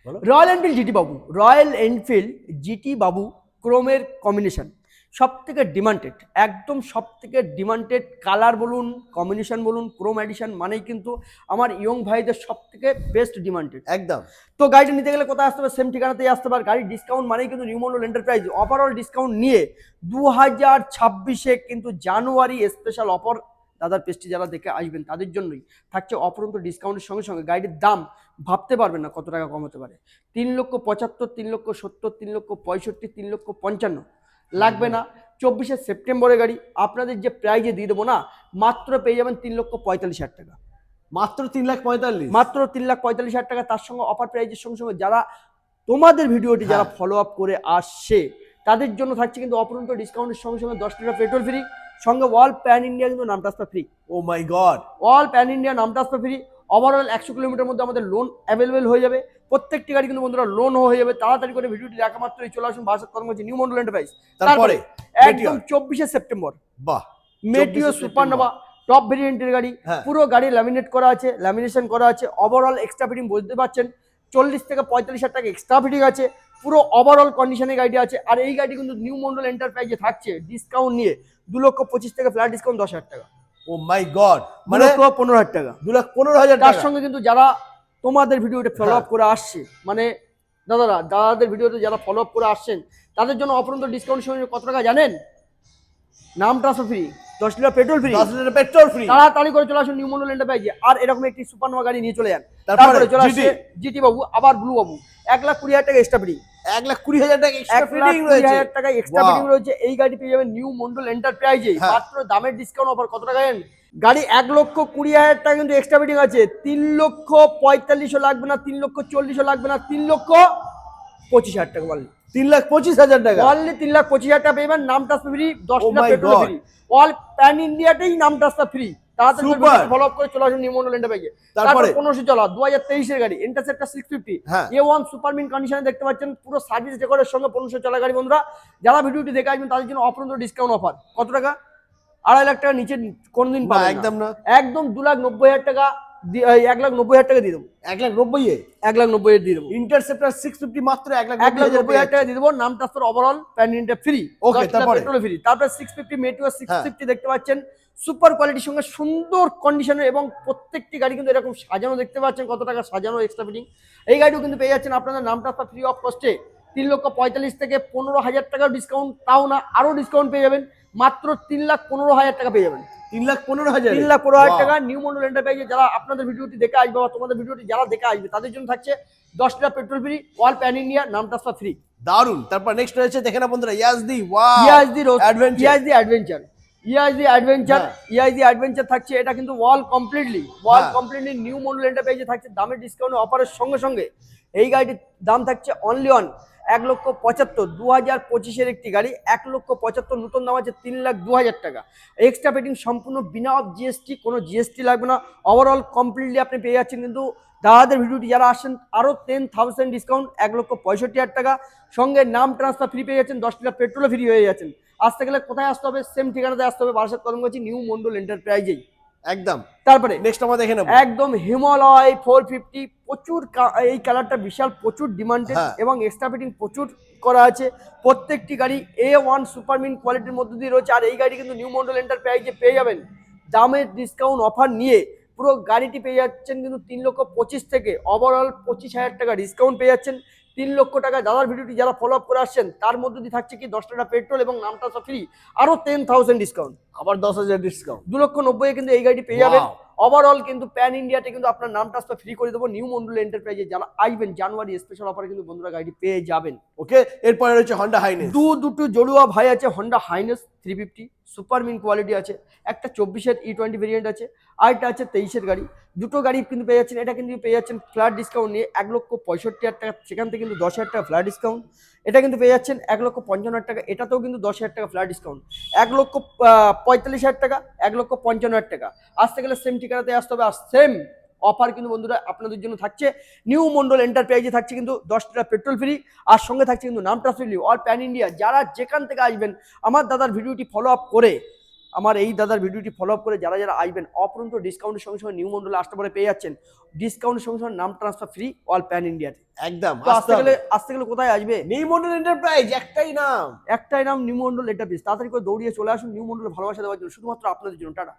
Royal Enfield GT বাবু, royal Enfield GT বাবু ক্রোমের combination সব থেকে demanded, একদম সব থেকে ডিমান্ডেড কালার বলুন, কম্বিনেশন বলুন, ক্রোম এডিশন মানেই কিন্তু আমার ইয়ং ভাইদের সব থেকে বেস্ট ডিমান্ডেড একদম। তো গাড়িটা নিতে গেলে কোথায় আসতে হবে? সেম ঠিকানাতেই আসতে পারে। গাড়ির ডিসকাউন্ট মানেই কিন্তু new model enterprise overall discount নিয়ে 2026-এ কিন্তু জানুয়ারি স্পেশাল অফার দাদার পেজটি যারা দেখে আসবেন তাদের জন্যই থাকছে অপরন্ত ডিসকাউন্টের সঙ্গে সঙ্গে গাড়ির দাম ভাবতে পারবেন না কত টাকা কম হতে পারে। 3,75,000, 3,70,000, 3,65,000, 3,55,000 লাগবে না। 24শে সেপ্টেম্বরের গাড়ি আপনাদের যে প্রাইজে দিয়ে দেবো না, মাত্র পেয়ে যাবেন 3,45,000 টাকা। মাত্র 3,45,000, মাত্র 3,45,000 টাকা। তার সঙ্গে অফার প্রাইজের সঙ্গে সঙ্গে যারা তোমাদের ভিডিওটি যারা ফলো আপ করে আসছে তাদের জন্য থাকছে কিন্তু অপরন্ত ডিসকাউন্টের সঙ্গে সঙ্গে 10 লিটার পেট্রোল ফ্রি, সঙ্গে অল প্যান ইন্ডিয়া কিন্তু নাম ট্রান্সফার ফ্রি। ও মাই গড, অল প্যান ইন্ডিয়া নাম ট্রান্সফার ফ্রি। ওভারঅল 100 কিলোমিটার মধ্যে আমাদের লোন অ্যাভেলেবেল হয়ে যাবে। প্রত্যেকটি গাড়ি কিন্তু বন্ধুরা লোন হয়ে যাবে। তাড়াতাড়ি করে ভিডিওটি দেখা মাত্রই চলে আসুন বারাসাত কদমগঞ্জ নিউ মন্ডল এন্টারপ্রাইজ। তারপরে একদম 24শে সেপ্টেম্বর বাহ, মেটিও সুপারনোভা টপ ভেরিয়েন্টের গাড়ি, পুরো গাড়ি ল্যামিনেট করা আছে, ল্যামিনেশন করা আছে। ওভারঅল এক্সট্রা ফিটিং বুঝতে পারছেন 40 থেকে 45,000 টাকা এক্সট্রা ফিটিং আছে। পুরো ওভারঅল কন্ডিশনের গাড়ি আছে। আর এই গাড়ি কিন্তু নিউ মন্ডল এন্টারপ্রাইজে থাকছে ডিসকাউন্ট নিয়ে 2,25,000 থেকে ফ্ল্যাট ডিসকাউন্ট 10,000 টাকা। ও মাই গড, মানে 2,15,000 টাকা। 2,15,000 তার সঙ্গে কিন্তু যারা তোমাদের ভিডিওটা ফলো আপ করে আসছে, মানে দাদাদের ভিডিওতে যারা ফলো আপ করে আসছেন তাদের জন্য অপরন্ত ডিসকাউন্ট সঙ্গে কত টাকা জানেন? নাম transfer free, 10 litre petrol free, 10 litre petrol free. তাড়াতাড়ি করে চলে আসুন নিউ মন্ডল এন্টারপ্রাইজে। আর এরকম একটি সুপারনোভা গাড়ি নিয়ে চলে যান। তারপরে চলে আসছে জিটি বাবু, আবার ব্লু বাবু। 1,20,000 টাকা এক্সট্রা ফিটিং, 1,20,000 টাকা এক্সট্রা ফিটিং রয়েছে। 1,20,000 টাকা এক্সট্রা ফিটিং রয়েছে। এই গাড়ি পেয়ে যাবেন নিউ মন্ডল এন্টারপ্রাইজে মাত্র দামের ডিসকাউন্ট অফার কত টাকা জানেন? গাড়ি 1,20,000 টাকা কিন্তু এক্সট্রা ফিটিং আছে। 3,45,000 লাগবে না, 3,40,000 লাগবে না, 3,25,000 টাকা বললে 3,25,000 টাকা বললে 3,25,000 টাকা পেয়ে যাবেন। নাম transfer free, 10 litre petrol free, all pan ইন্ডিয়াতেই নাম ট্রান্সফার ফ্রি। তাড়াতাড়ি ফলো আপ করে চলে আসুন নিউ মন্ডল এন্টারপ্রাইজে। তারপরে 1500 চলা 2023 এর গাড়ি ইন্টারসেপ্টর 650 A1 সুপার মিন কন্ডিশনে দেখতে পাচ্ছেন, পুরো সার্ভিস রেকর্ডের সঙ্গে 1500 চলা গাড়ি। বন্ধুরা যারা ভিডিওটি দেখে আসবেন তাদের জন্য অপরন্ত ডিসকাউন্ট অফার কত টাকা? 2.5 লাখ টাকা নিচে কোনদিন পাবেন না, একদম না। একদম 2,90,000 টাকা, 1,90,000 টাকা দিয়ে দেবো। 1,90,000 1,90,000 দিয়ে দেবো। ইন্টারসেপ্টর 650 মাত্র 1,90,000 টাকা দিয়ে দেবো। নাম transfer overall pan India free, okay. তারপরে পেট্রোল ফ্রি। তারপরে 650 মেটিও 650 দেখতে পাচ্ছেন, সুপার কোয়ালিটির সঙ্গে সুন্দর কন্ডিশনের, এবং প্রত্যেকটি গাড়ি কিন্তু এরকম সাজানো দেখতে পাচ্ছেন। কত টাকা সাজানো এক্সট্রা ফিটিং। এই গাড়িও কিন্তু পেয়ে যাচ্ছেন আপনাদের নাম ট্রান্সফার ফ্রি অফ কস্টে 3,45,000 থেকে 15,000 টাকাও ডিসকাউন্ট, তাও না আরো ডিসকাউন্ট পেয়ে যাবেন। মাত্র 3,15,000 টাকা পেয়ে যাবেন। 3,15,000 3,15,000 টাকা নিউ মন্ডল এন্টারপ্রাইজে যারা আপনাদের ভিডিওটি দেখে আসবে বা তোমাদের ভিডিওটি যারা দেখে আসবে তাদের জন্য থাকছে 10 litre petrol free, all pan India নাম ট্রান্সফার ফ্রি। দারুন। তারপর নেক্সট রয়েছে দেখে না বন্ধুরা, Yezdi. Wow, Yezdi adventure. Yezdi adventure থাকছে। এটা কিন্তু ওয়াল কমপ্লিটলি নিউ মডেল এন্টারপ্রাইজে থাকছে দামের ডিসকাউন্ট অফারের সঙ্গে সঙ্গে। এই গাড়িটির দাম থাকছে অনলি অন 1,75,000, 2025-এর একটি গাড়ি। 1,75,000 নতুন দাম আছে 3,02,000 টাকা। এক্সট্রা ফিটিং সম্পূর্ণ বিনা জিএসটি, কোনো জিএসটি লাগবে না। ওভারঅল কমপ্লিটলি আপনি পেয়ে যাচ্ছেন কিন্তু দাদাদের ভিডিওটি যারা আসেন আরও 10,000 ডিসকাউন্ট, 1,65,000 টাকা। সঙ্গে নাম ট্রান্সফার ফ্রি পেয়ে যাচ্ছেন, 10 লিটার পেট্রোলও ফ্রি হয়ে যাচ্ছেন। আসতে গেলে কোথায় আসতে হবে? সেম ঠিকানাতে আসতে হবে, বারাসাত কদমগঞ্জ নিউ মন্ডল এন্টারপ্রাইজেই একদম। তারপরে নেক্সট আমরা দেখে নেব একদম হিমালয় 450। প্রচুর এই কালারটা বিশাল, প্রচুর ডিমান্ডেড এবং এক্সট্রা ফিটিং প্রচুর করা আছে। প্রত্যেকটি গাড়ি A1 সুপারমিন কোয়ালিটির মধ্যে দিয়ে রয়েছে। আর এই গাড়ি কিন্তু নিউ মন্ডল এন্টারপ্রাইজে পেয়ে যাবেন দামের ডিসকাউন্ট অফার নিয়ে। পুরো গাড়িটি পেয়ে যাচ্ছেন কিন্তু 3,25,000 থেকে ওভারঅল 25,000 টাকা ডিসকাউন্ট পেয়ে যাচ্ছেন। 3 লক্ষ টাকা দাদার ভিডিওটি যারা ফলো আপ করে আসছেন তার মধ্যে দিয়ে থাকছে কি 10 টাকা পেট্রোল এবং নামটা ফ্রি, আরো 10,000 ডিসকাউন্ট, আবার 10,000 ডিসকাউন্ট। 2,90,000 কিন্তু এই গাড়ি পেয়ে যাবেন। ওভারঅল কিন্তু প্যান ইন্ডিয়াতে কিন্তু আপনার নাম ট্রান্সফার ফ্রি করে দেবো। নিউ মন্ডল এন্টারপ্রাইজে যারা আসবেন জানুয়ারি স্পেশাল অফারে কিন্তু বন্ধুরা গাড়ি পেয়ে যাবেন। ওকে, এরপরে রয়েছে হন্ডা হাইনেস। দুটো জড়ুয়া ভাই আছে, Honda highness 350 super mint quality আছে। একটা 24-এর E20 ভেরিয়েন্ট আছে, আরেকটা আছে 23-এর গাড়ি। দুটো গাড়ি কিন্তু পেয়ে যাচ্ছেন। এটা কিন্তু পেয়ে যাচ্ছেন ফ্ল্যাট ডিসকাউন্ট নিয়ে 1,65,000 টাকা, সেখান থেকে কিন্তু 10,000 টাকা ফ্ল্যাট ডিসকাউন্ট। এটা কিন্তু পেয়ে যাচ্ছেন 1,55,000 টাকা, এটাতেও কিন্তু 10,000 টাকা ফ্ল্যাট ডিসকাউন্ট। 1,45,000 টাকা, 1,55,000 টাকা। আসতে গেলে সেম ঠিকানাতে আসতে হবে। আর সেম অফার কিন্তু বন্ধুরা আপনাদের জন্য থাকছে নিউ মন্ডল এন্টারপ্রাইজে থাকছে কিন্তু 10 লিটার পেট্রোল ফ্রি, আর সঙ্গে থাকছে কিন্তু নাম transfer free all pan India. যারা যেখান থেকে আসবেন আমার দাদার ভিডিওটি ফলো আপ করে আমার এই দাদার ভিডিওটি ফলো আপ করে যারা যারা আসবেন অপরন্ত ডিসকাউন্টের সঙ্গে সঙ্গে নিউ মন্ডলে আসতে পরে পেয়ে যাচ্ছেন ডিসকাউন্টের সঙ্গে সঙ্গে নাম ট্রান্সফার ফ্রি অল প্যান ইন্ডিয়াতে। একদম তো আসতে গেলে কোথায় আসবে? নিউ মন্ডল এন্টারপ্রাইজ, একটাই নাম। New Mondal enterprise. তাড়াতাড়ি করে দৌড়িয়ে চলে আসুন নিউ মন্ডলে ভালোবাসা দেওয়ার জন্য, শুধুমাত্র আপনাদের জন্য। টাটা।